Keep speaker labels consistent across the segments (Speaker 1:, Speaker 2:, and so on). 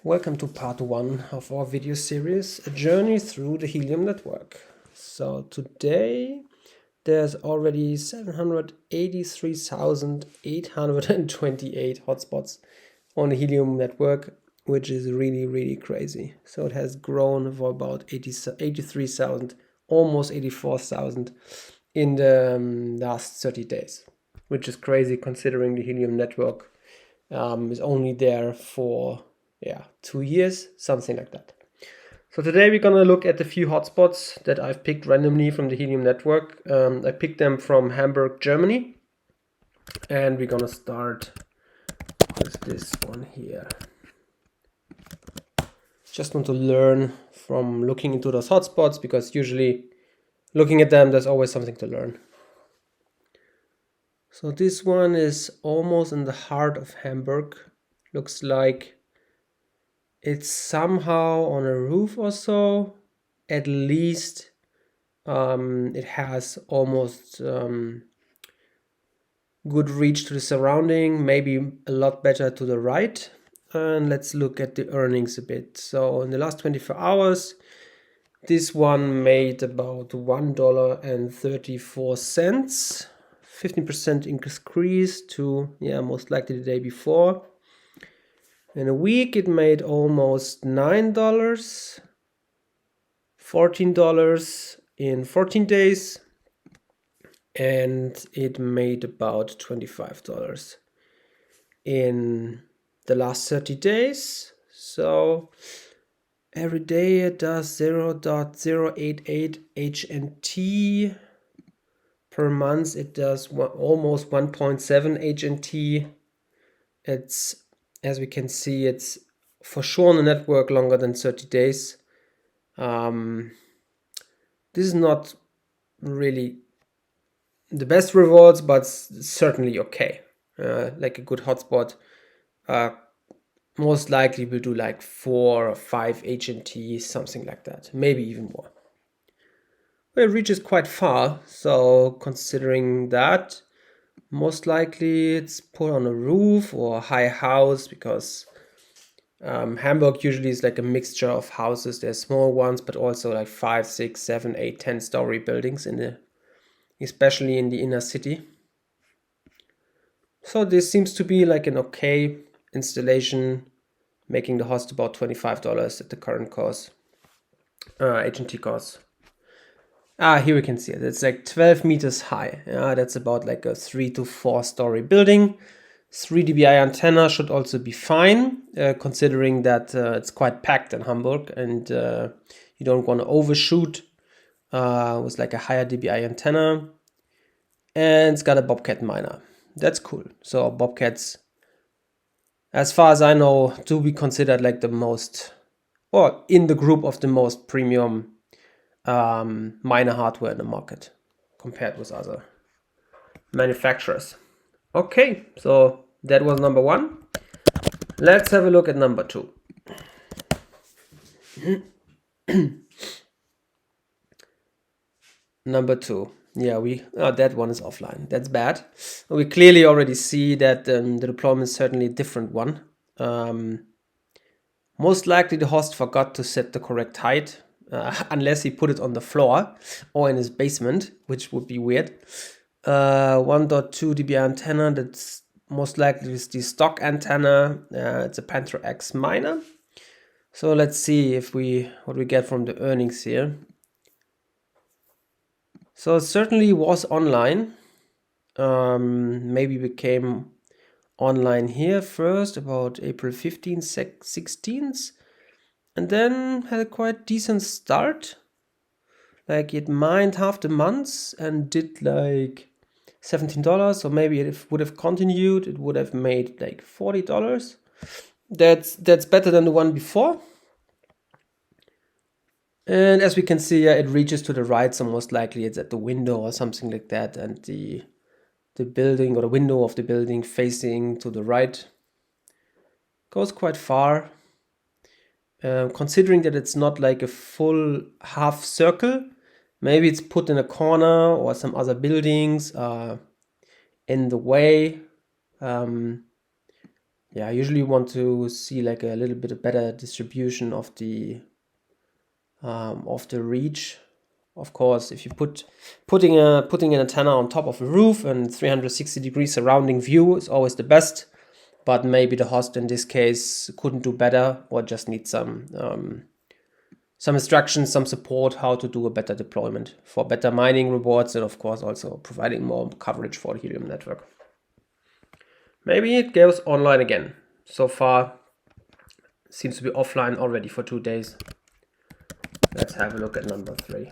Speaker 1: Welcome to part 1 of our video series, A Journey Through the Helium Network. So today there's already 783,828 hotspots on the Helium network, which is really crazy. So it has grown for about 83,000, almost 84,000 in the last 30 days, which is crazy considering the Helium network is only there for 2 years, something like that. So today we're gonna look at a few hotspots that I've picked randomly from the Helium network. I picked them from Hamburg, Germany, and we're gonna start with this one here. Just want to learn from looking into those hotspots, because usually looking at them, there's always something to learn. So this one is almost in the heart of Hamburg. Looks like it's somehow on a roof or so. At least it has almost good reach to the surrounding, maybe a lot better to the right. And let's look at the earnings a bit. So in the last 24 hours, this one made about $1.34, 15% increase to most likely the day before. In a week, it made almost $9, $14 in 14 days, and it made about $25 in the last 30 days. So every day it does 0.088 HNT. Per month it does almost 1.7 HNT. It's, as we can see, it's for sure on the network longer than 30 days. This is not really the best rewards, but certainly okay. Like a good hotspot, most likely will do like 4 or 5 HNT, something like that, maybe even more. Well, it reaches quite far, so considering that, most likely it's put on a roof or a high house, because Hamburg usually is like a mixture of houses. There's small ones, but also like 5, 6, 7, 8, 10-story buildings especially in the inner city. So this seems to be like an okay installation, making the host about $25 at the current cost, HNT cost. Here we can see it. It's like 12 meters high. That's about like a 3 to 4 story building. 3 dBi antenna should also be fine, considering that it's quite packed in Hamburg, and you don't want to overshoot with like a higher dBi antenna. And it's got a Bobcat miner. That's cool. So Bobcats, as far as I know, do be considered like the most, or in the group of the most premium miner hardware in the market compared with other manufacturers. Okay, so that was number 1. Let's have a look at number 2. Number 2. That one is offline. That's bad. We clearly already see that the deployment is certainly a different one. Most likely the host forgot to set the correct height, unless he put it on the floor or in his basement, which would be weird. 1.2 dBi antenna, that's most likely is the stock antenna. It's a Panther X miner. So let's see what we get from the earnings here. So it certainly was online. Maybe became online here first about April 15th, 16th, and then had a quite decent start. Like it mined half the month and did like $17. So maybe if it would have continued, it would have made like $40. That's better than the one before. And as we can see, it reaches to the right, so most likely it's at the window or something like that, and the building or the window of the building facing to the right goes quite far. Considering that it's not like a full half circle, maybe it's put in a corner or some other buildings in the way. yeah, I usually want to see like a little bit better distribution of the reach. Of course, if you putting an antenna on top of a roof and 360-degree surrounding view is always the best. But maybe the host in this case couldn't do better, or just needs some instructions, some support how to do a better deployment for better mining rewards, and of course also providing more coverage for the Helium network. Maybe it goes online again. So far, seems to be offline already for 2 days. Let's have a look at number 3.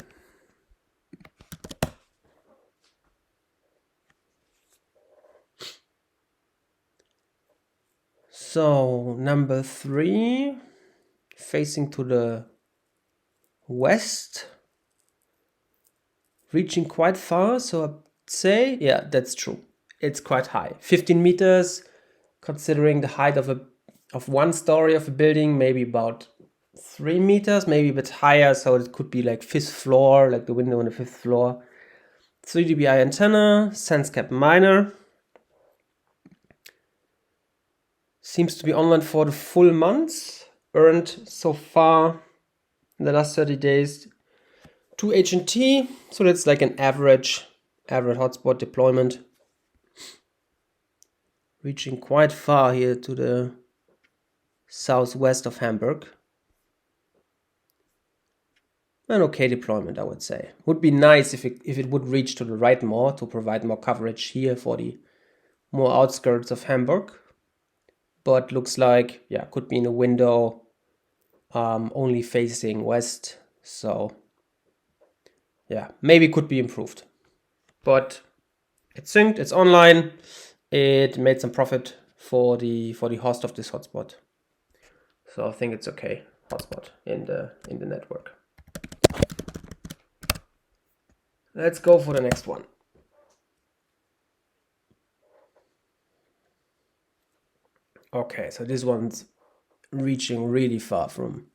Speaker 1: So number 3, facing to the west, reaching quite far. So I'd say, yeah, that's true. It's quite high, 15 meters, considering the height of one story of a building, maybe about 3 meters, maybe a bit higher. So it could be like 5th floor, like the window on the 5th floor. 3 dBi antenna, SenseCap miner. Seems to be online for the full month. Earned so far in the last 30 days 2 HNT. So that's like an average hotspot deployment. Reaching quite far here to the southwest of Hamburg. An okay deployment, I would say. Would be nice if it would reach to the right more to provide more coverage here for the more outskirts of Hamburg. But looks like, yeah, could be in a window only facing west. So yeah, maybe could be improved. But it's synced, it's online. It made some profit for the host of this hotspot. So I think it's okay, hotspot in the network. Let's go for the next one. Okay, so this one's reaching really far from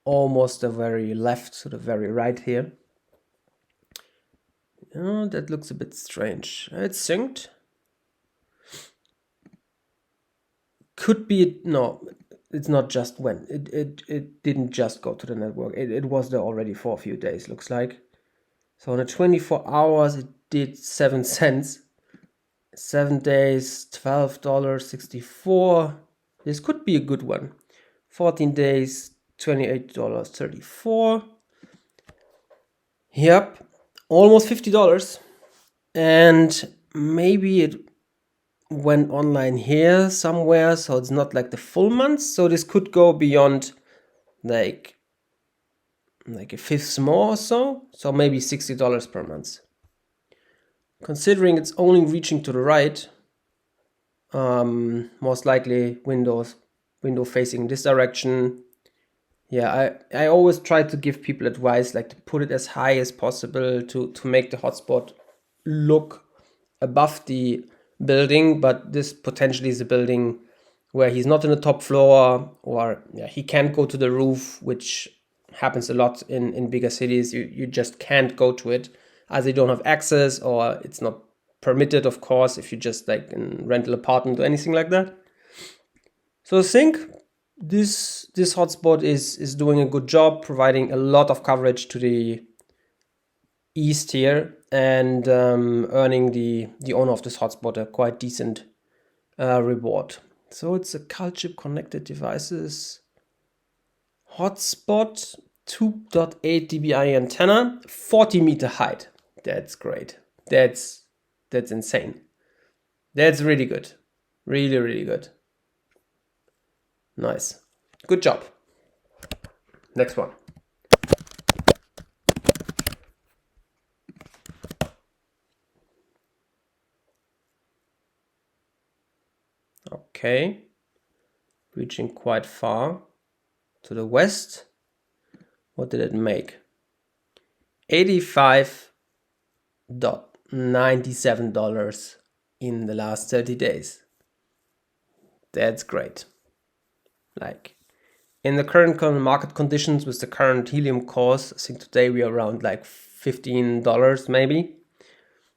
Speaker 1: almost the very left to the very right here. Oh, that looks a bit strange. It's synced. Could be, no, it's not just when. It didn't just go to the network. It was there already for a few days, looks like. So in the 24 hours, it did 7 cents. 7 days, $12.64. This could be a good one. 14 days, $28.34. Yep, almost $50. And maybe it went online here somewhere, so it's not like the full month. So this could go beyond like a fifth more or so. So maybe $60 per month. Considering it's only reaching to the right, most likely window facing this direction. Yeah, I always try to give people advice, like to put it as high as possible to make the hotspot look above the building, but this potentially is a building where he's not in the top floor, or yeah, he can't go to the roof, which happens a lot in bigger cities. You just can't go to it as they don't have access, or it's not permitted, of course, if you just like in rental apartment or anything like that. So I think this hotspot is doing a good job, providing a lot of coverage to the east here, and earning the owner of this hotspot a quite decent reward. So it's a CalChip connected devices hotspot, 2.8 dBi antenna, 40 meter height. That's great. That's insane. That's really good. Really, really good. Nice. Good job. Next one. Okay. Reaching quite far to the west. What did it make? $85.97 in the last 30 days. That's great. Like in the current market conditions with the current helium cost, I think today we are around like $15 maybe.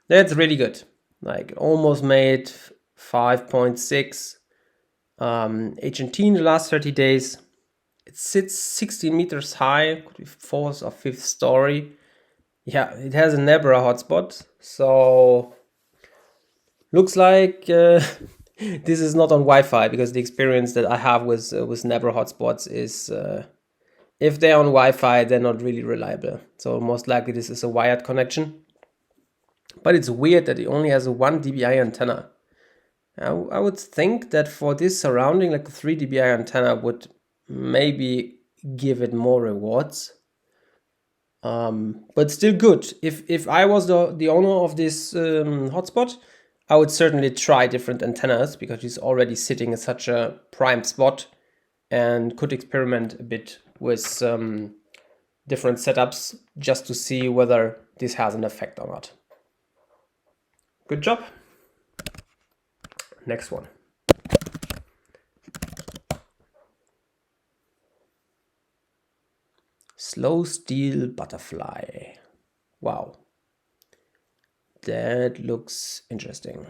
Speaker 1: That's really good. Like almost made 5.6 HNT in the last 30 days. It sits 16 meters high, could be fourth or fifth story. Yeah, it has a Nebra hotspot, so looks like this is not on Wi-Fi, because the experience that I have with Nebra hotspots is if they're on Wi-Fi, they're not really reliable. So most likely this is a wired connection. But it's weird that it only has a 1 dBi antenna. I would think that for this surrounding, like a 3 dBi antenna would maybe give it more rewards. But still good. If I was the owner of this hotspot, I would certainly try different antennas, because it's already sitting in such a prime spot, and could experiment a bit with different setups just to see whether this has an effect or not. Good job. Next one. Slow steel butterfly. Wow. That looks interesting.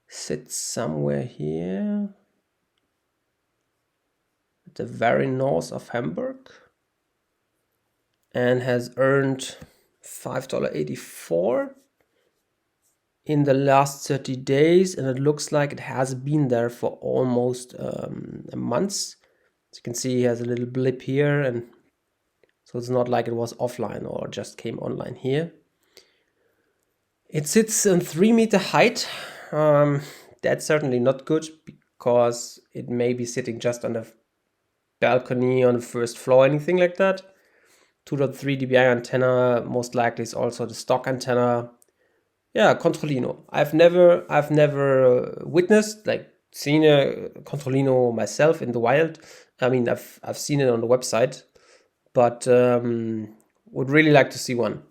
Speaker 1: Sits somewhere here at the very north of Hamburg, and has earned $5.84 in the last 30 days, and it looks like it has been there for almost a month. As you can see, he has a little blip here, and so it's not like it was offline or just came online here. It sits on 3 meter height. That's certainly not good, because it may be sitting just on the balcony on the first floor, anything like that. 2.3 dBi antenna most likely is also the stock antenna. Yeah, Controlino. I've never witnessed, like seen a Controlino myself in the wild. I mean, I've seen it on the website, but would really like to see one.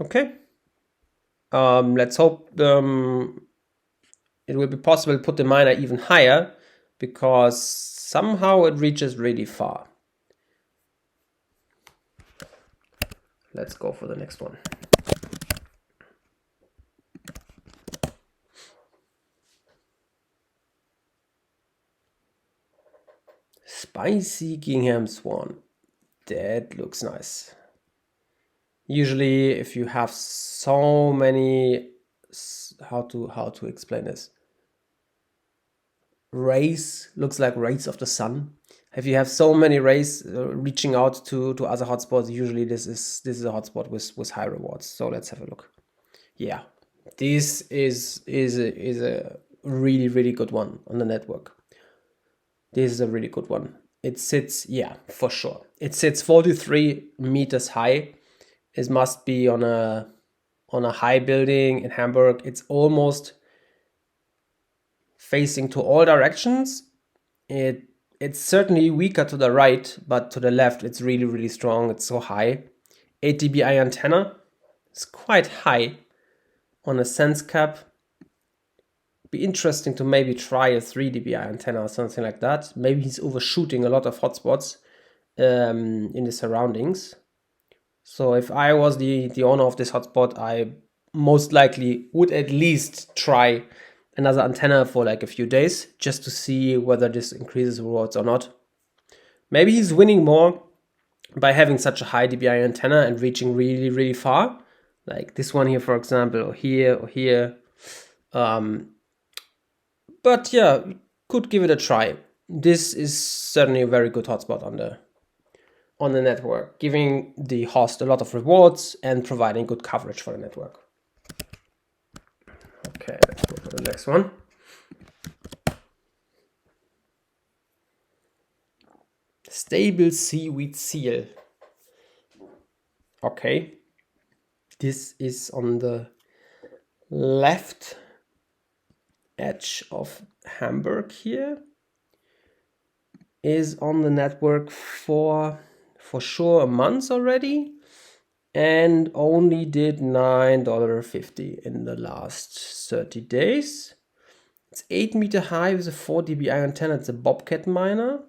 Speaker 1: Okay. Let's hope it will be possible to put the miner even higher, because somehow it reaches really far. Let's go for the next one. Spicy Gingham Swan. That looks nice. Usually, if you have so many, how to explain this? Rays, looks like rays of the sun. If you have so many rays reaching out to other hotspots, usually this is a hotspot with high rewards. So let's have a look. Yeah, this is a really good one on the network. This is a really good one. It sits, yeah, for sure. It sits 43 meters high. It must be on a high building in Hamburg. It's almost facing to all directions. It's certainly weaker to the right, but to the left it's really strong. It's so high. 8 dBi antenna. It's quite high on a sense cap. Be interesting to maybe try a 3 dBi antenna or something like that. Maybe he's overshooting a lot of hotspots in the surroundings. So if I was the owner of this hotspot, I most likely would at least try another antenna for like a few days, just to see whether this increases rewards or not. Maybe he's winning more by having such a high dBi antenna and reaching really far, like this one here, for example, or here. But yeah, could give it a try. This is certainly a very good hotspot on the network, giving the host a lot of rewards and providing good coverage for the network. Okay, let's go for the next one. Stable seaweed seal. Okay, this is on the left edge of Hamburg here. Is on the network for sure a month already, and only did $9.50 in the last 30 days. It's 8 meter high with a 4 dBi antenna. It's a Bobcat miner.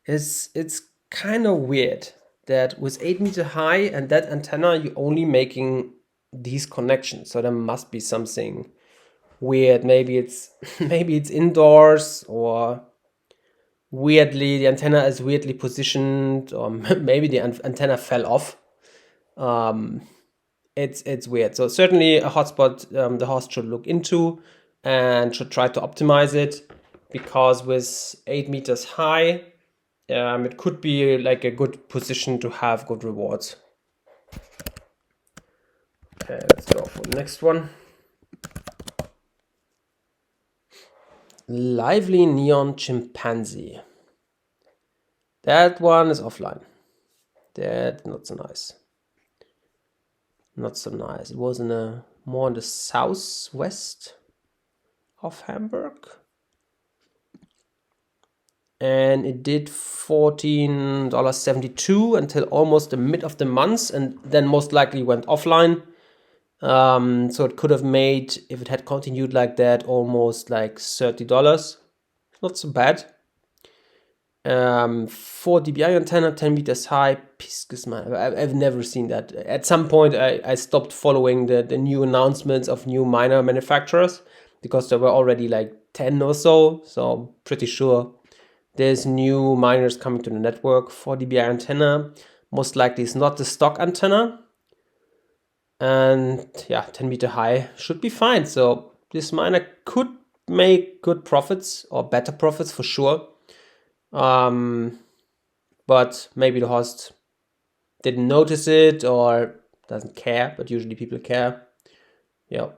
Speaker 1: It's kind of weird that with 8 meter high and that antenna, you're only making these connections. So there must be something weird. Maybe it's maybe it's indoors, or weirdly the antenna is weirdly positioned, or maybe the antenna fell off. It's weird. So certainly a hotspot the host should look into and should try to optimize it, because with 8 meters high, it could be like a good position to have good rewards. Okay, let's go for the next one. Lively Neon Chimpanzee. That one is offline. That's not so nice. Not so nice. It was more in the southwest of Hamburg. And it did $14.72 until almost the mid of the month, and then most likely went offline. So it could have made, if it had continued like that, almost like $30. Not so bad. 4 dBi antenna, 10 meters high. I've never seen that. At some point, I stopped following the new announcements of new miner manufacturers, because there were already like 10 or so. So pretty sure there's new miners coming to the network. 4 dBi antenna. Most likely it's not the stock antenna. And yeah, 10 meter high should be fine. So this miner could make good profits, or better profits for sure. But maybe the host didn't notice it or doesn't care, but usually people care. Yeah.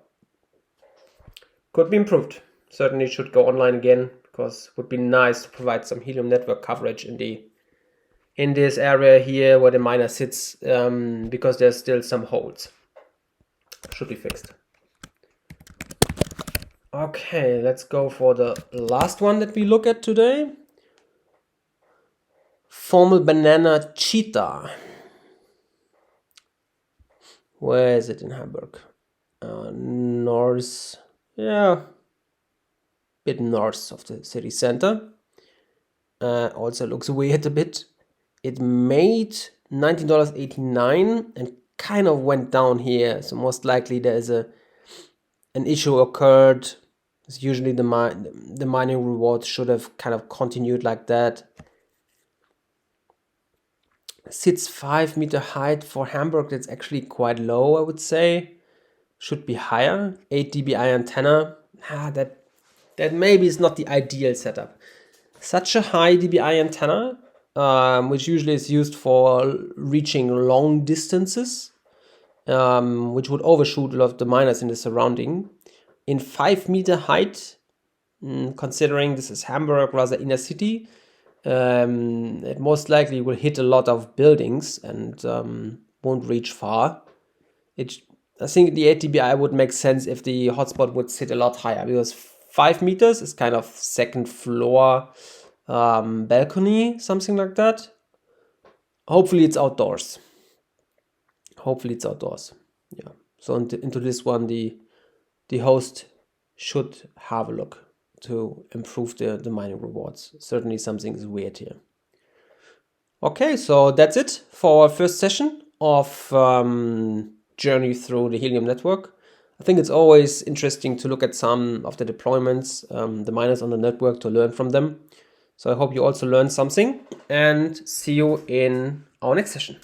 Speaker 1: Could be improved. Certainly should go online again, because it would be nice to provide some Helium network coverage in this area here where the miner sits, because there's still some holes. Should be fixed. Okay, let's go for the last one that we look at today. Formal Banana Cheetah. Where is it in Hamburg? North, yeah, bit north of the city center. Also looks weird a bit. It made $19.89 and kind of went down here. So most likely there is an issue occurred. It's usually the mining reward should have kind of continued like that. Sits 5 meter height for Hamburg. That's actually quite low, I would say. Should be higher. 8 dBi antenna. That maybe is not the ideal setup. Such a high dBi antenna, which usually is used for reaching long distances, which would overshoot a lot of the miners in the surrounding. In 5 meter height, considering this is Hamburg, rather inner city, it most likely will hit a lot of buildings and won't reach far. I think the 8 dBi would make sense if the hotspot would sit a lot higher, because 5 meters is kind of second floor balcony, something like that. Hopefully it's outdoors. Yeah. So into this one, the host should have a look to improve the mining rewards. Certainly something is weird here. Okay, so that's it for our first session of journey through the Helium network. I think it's always interesting to look at some of the deployments, the miners on the network, to learn from them. So I hope you also learned something, and see you in our next session.